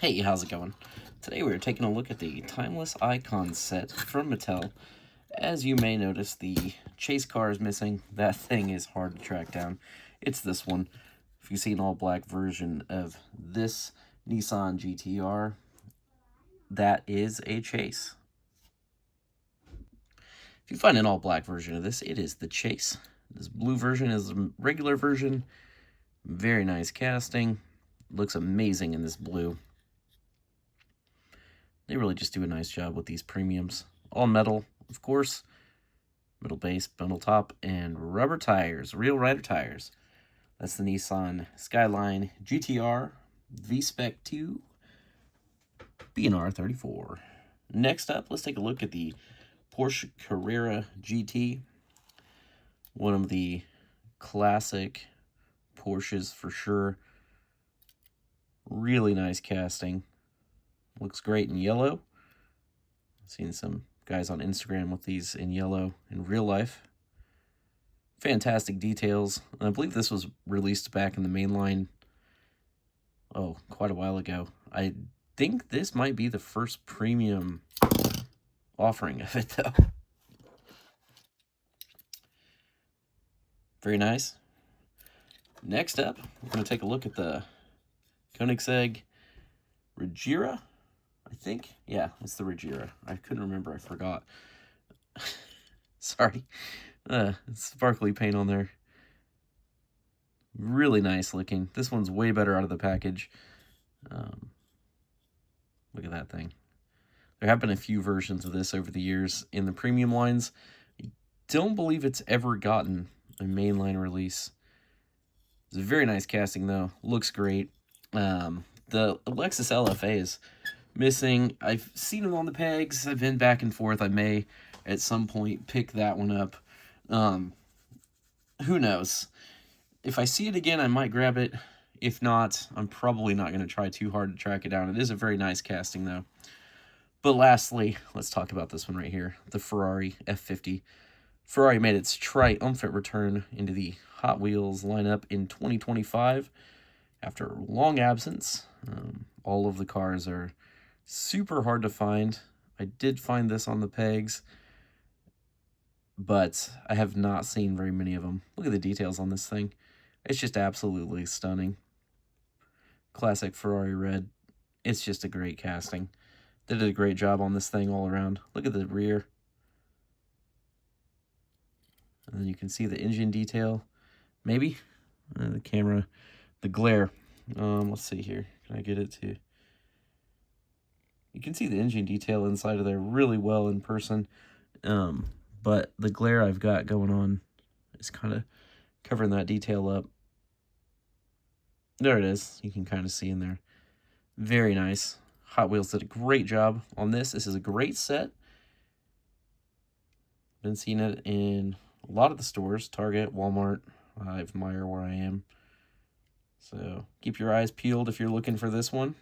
Hey, how's it going? Today we're taking a look at the Timeless Icon set from Mattel. As you may notice, the chase car is missing. That thing is hard to track down. It's this one. If you see an all-black version of this Nissan GT-R, that is a chase. If you find an all-black version of this, it is the chase. This blue version is a regular version. Very nice casting. Looks amazing in this blue. They really just do a nice job with these premiums. All metal, of course. Metal base, metal top, and rubber tires, real rider tires. That's the Nissan Skyline GT-R V-Spec 2 R34. Next up, let's take a look at the Porsche Carrera GT. One of the classic Porsches for sure. Really nice casting. Looks great in yellow. I've seen some guys on Instagram with these in yellow in real life. Fantastic details. I believe this was released back in the mainline, quite a while ago. I think this might be the first premium offering of it, though. Very nice. Next up, we're going to take a look at the Koenigsegg Regera, I think. Yeah, it's the Regera. I couldn't remember. I forgot. Sorry. Sparkly paint on there. Really nice looking. This one's way better out of the package. Look at that thing. There have been a few versions of this over the years in the premium lines. I don't believe it's ever gotten a mainline release. It's a very nice casting, though. Looks great. The Lexus LFA is missing. I've seen it on the pegs. I've been back and forth. I may, at some point, pick that one up. Who knows? If I see it again, I might grab it. If not, I'm probably not going to try too hard to track it down. It is a very nice casting, though. But lastly, let's talk about this one right here, the Ferrari F50. Ferrari made its triumphant return into the Hot Wheels lineup in 2025 after a long absence. All of the cars are super hard to find. I did find this on the pegs, but I have not seen very many of them. Look at the details on this thing. It's just absolutely stunning. Classic Ferrari red. It's just a great casting. They did a great job on this thing all around. Look at the rear. And then you can see the engine detail. Maybe. The camera. The glare. Let's see here. Can I get it to... You can see the engine detail inside of there really well in person. But the glare I've got going on is kind of covering that detail up. There it is. You can kind of see in there. Very nice. Hot Wheels did a great job on this. This is a great set. Been seeing it in a lot of the stores. Target, Walmart, Meijer where I am. So keep your eyes peeled if you're looking for this one.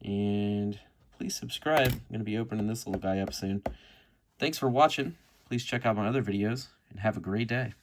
And please subscribe. I'm going to be opening this little guy up soon. Thanks for watching. Please check out my other videos and have a great day.